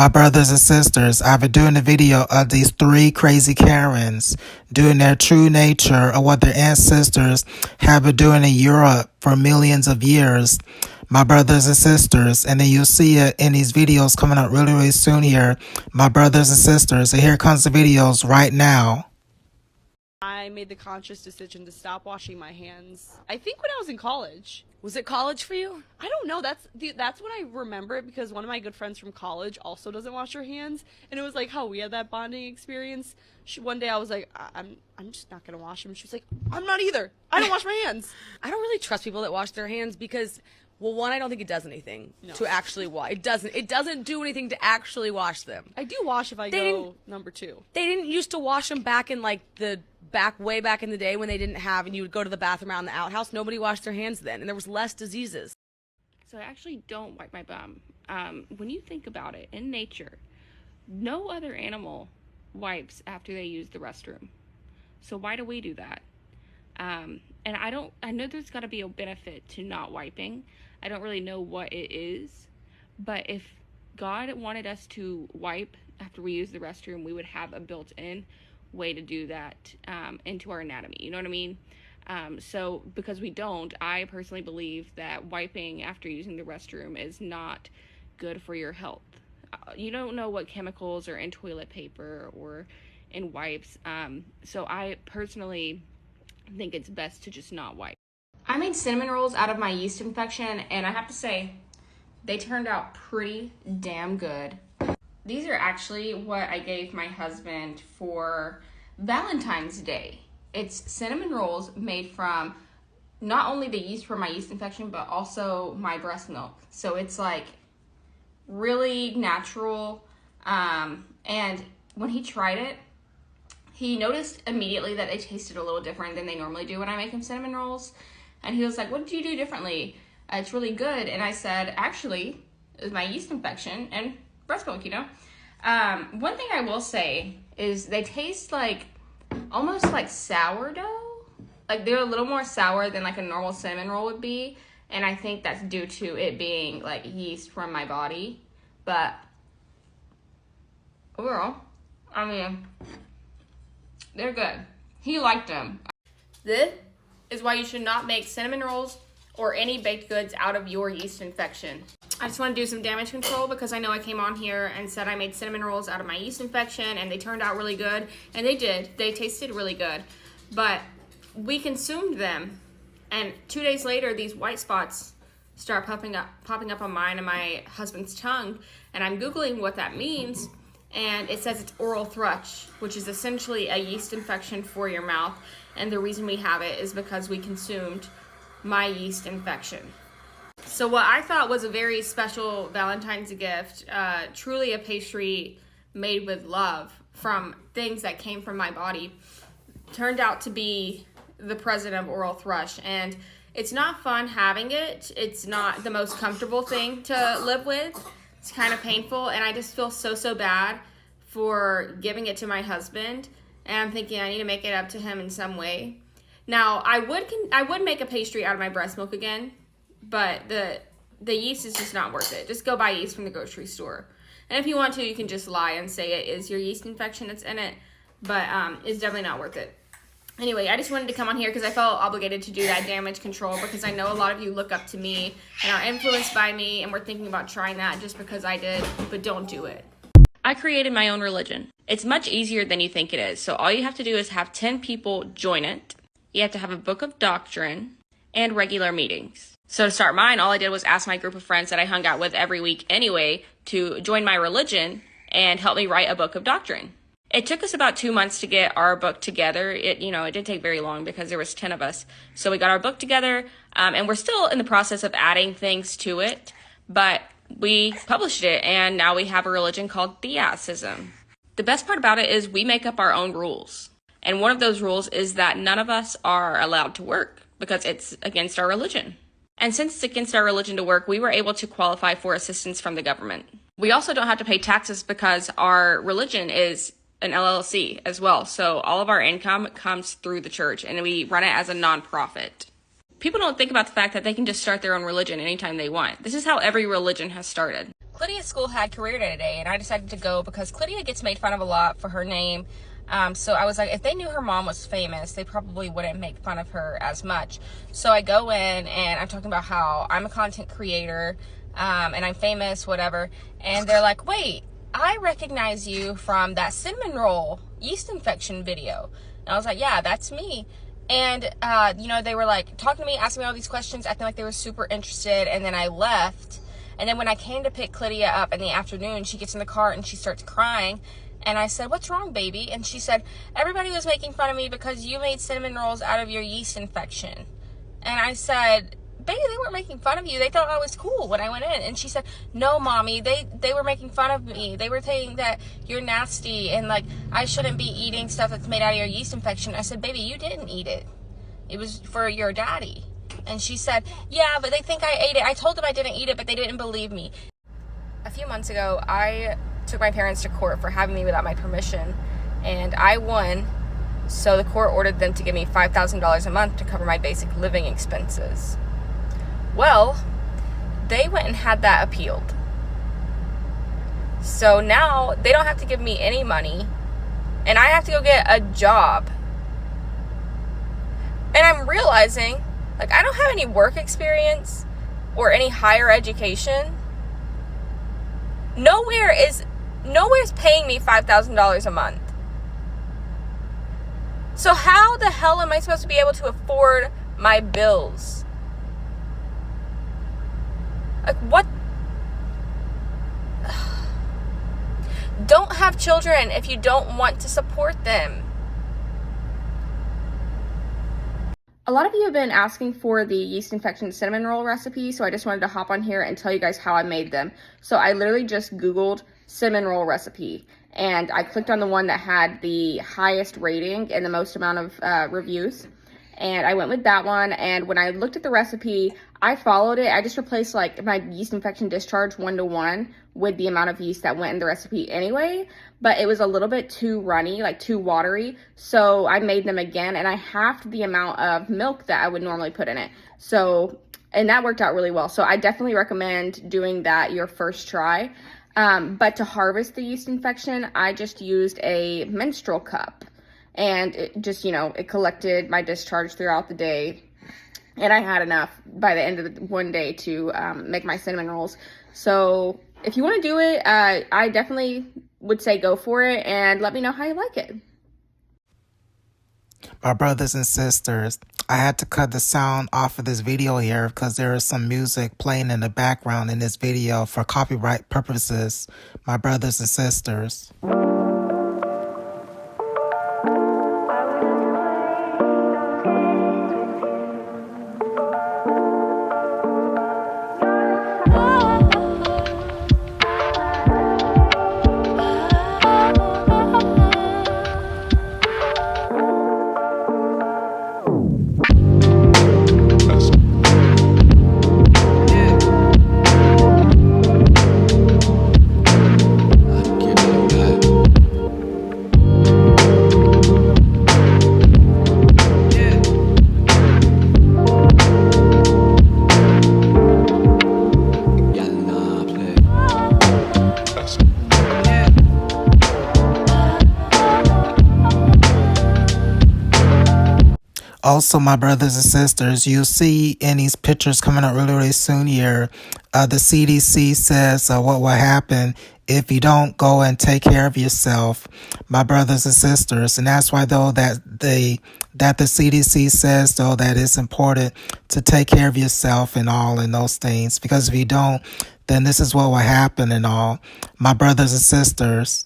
My brothers and sisters, I've been doing a video of these three crazy Karens doing their true nature of what their ancestors have been doing in Europe for millions of years. My brothers and sisters, and then you'll see it in these videos coming up really, really soon here. My brothers and sisters, and here comes the videos right now. I made the conscious decision to stop washing my hands. I think when I was in college. Was it college for you? I don't know. That's when I remember it because one of my good friends from college also doesn't wash her hands, and it was like how we had that bonding experience. One day I was like, I'm just not gonna wash them. She was like, I'm not either. I don't wash my hands. I don't really trust people that wash their hands because, well, one, I don't think it does anything to actually wash. It doesn't do anything to actually wash them. I do wash if I go number 2. They didn't used to wash them back in like way back in the day when they didn't have, and you would go to the bathroom out in the outhouse. Nobody washed their hands then, and there was less diseases. So I actually don't wipe my bum. When you think about it, in nature, no other animal wipes after they use the restroom. So why do we do that? And I know there's got to be a benefit to not wiping. I don't really know what it is, but if God wanted us to wipe after we use the restroom, we would have a built-in way to do that into our anatomy. You know what I mean? So because we don't, I personally believe that wiping after using the restroom is not good for your health. You don't know what chemicals are in toilet paper or in wipes. So I personally think it's best to just not wipe. I made cinnamon rolls out of my yeast infection, and I have to say, they turned out pretty damn good. These are actually what I gave my husband for Valentine's Day. It's cinnamon rolls made from not only the yeast for my yeast infection, but also my breast milk. So it's like really natural. And when he tried it, he noticed immediately that they tasted a little different than they normally do when I make him cinnamon rolls. And he was like, what did you do differently? It's really good. And I said, actually, it was my yeast infection and breast milk, you know? One thing I will say is they taste like almost like sourdough. Like they're a little more sour than like a normal cinnamon roll would be. And I think that's due to it being like yeast from my body. But overall, I mean, they're good. He liked them. This is why you should not make cinnamon rolls or any baked goods out of your yeast infection. I just want to do some damage control because I know I came on here and said I made cinnamon rolls out of my yeast infection and they turned out really good, and they did. They tasted really good, but we consumed them, and 2 days later these white spots start popping up on mine and my husband's tongue, and I'm Googling what that means, and it says it's oral thrush, which is essentially a yeast infection for your mouth, and the reason we have it is because we consumed my yeast infection. So what I thought was a very special Valentine's gift, truly a pastry made with love from things that came from my body, turned out to be the present of oral thrush. And it's not fun having it. It's not the most comfortable thing to live with. It's kind of painful, and I just feel so bad for giving it to my husband. And I'm thinking I need to make it up to him in some way. Now, I would make a pastry out of my breast milk again, but the yeast is just not worth it. Just go buy yeast from the grocery store. And if you want to, you can just lie and say it is your yeast infection that's in it, but it's definitely not worth it. Anyway, I just wanted to come on here because I felt obligated to do that damage control because I know a lot of you look up to me and are influenced by me, and we're thinking about trying that just because I did, but don't do it. I created my own religion. It's much easier than you think it is. So all you have to do is have 10 people join it. You have to have a book of doctrine and regular meetings. So to start mine, all I did was ask my group of friends that I hung out with every week anyway to join my religion and help me write a book of doctrine. It took us about 2 months to get our book together. It didn't take very long because there was 10 of us. So we got our book together, and we're still in the process of adding things to it, but we published it, and now we have a religion called Theasism. The best part about it is we make up our own rules. And one of those rules is that none of us are allowed to work because it's against our religion. And since it's against our religion to work, we were able to qualify for assistance from the government. We also don't have to pay taxes because our religion is an LLC as well. So all of our income comes through the church, and we run it as a nonprofit. People don't think about the fact that they can just start their own religion anytime they want. This is how every religion has started. Clydia's school had career day today, and I decided to go because Clydia gets made fun of a lot for her name. So I was like, if they knew her mom was famous, they probably wouldn't make fun of her as much. So I go in and I'm talking about how I'm a content creator, and I'm famous, whatever. And they're like, wait, I recognize you from that cinnamon roll yeast infection video. And I was like, yeah, that's me. And, you know, they were like talking to me, asking me all these questions, acting like they were super interested. And then I left. And then when I came to pick Clydia up in the afternoon, she gets in the car and she starts crying. And I said, what's wrong, baby? And she said, everybody was making fun of me because you made cinnamon rolls out of your yeast infection. And I said, baby, they weren't making fun of you. They thought I was cool when I went in. And she said, no, mommy, they were making fun of me. They were saying that you're nasty and like I shouldn't be eating stuff that's made out of your yeast infection. I said, baby, you didn't eat it. It was for your daddy. And she said, yeah, but they think I ate it. I told them I didn't eat it, but they didn't believe me. A few months ago, I took my parents to court for having me without my permission, and I won. So the court ordered them to give me $5,000 a month to cover my basic living expenses. Well, they went and had that appealed. So now they don't have to give me any money, and I have to go get a job. And I'm realizing, like, I don't have any work experience or any higher education. Nowhere's paying me $5,000 a month. So how the hell am I supposed to be able to afford my bills? Like, what? Don't have children if you don't want to support them. A lot of you have been asking for the yeast infection cinnamon roll recipe, so I just wanted to hop on here and tell you guys how I made them. So I literally just Googled cinnamon roll recipe, and I clicked on the one that had the highest rating and the most amount of reviews, and I went with that one. And when I looked at the recipe, I followed it. I just replaced like my yeast infection discharge 1-to-1 with the amount of yeast that went in the recipe anyway, but it was a little bit too runny, like too watery. So I made them again, and I halved the amount of milk that I would normally put in it. So, and that worked out really well. So I definitely recommend doing that your first try. But to harvest the yeast infection, I just used a menstrual cup, and it just, you know, it collected my discharge throughout the day. And I had enough by the end of the one day to make my cinnamon rolls. So if you want to do it, I definitely would say go for it, and let me know how you like it. My brothers and sisters, I had to cut the sound off of this video here because there is some music playing in the background in this video for copyright purposes. My brothers and sisters. Also, my brothers and sisters, you'll see in these pictures coming up really, really soon here, the CDC says what will happen if you don't go and take care of yourself, my brothers and sisters. And that's why, though, that the CDC says, though, that it's important to take care of yourself and all and those things. Because if you don't, then this is what will happen and all. My brothers and sisters.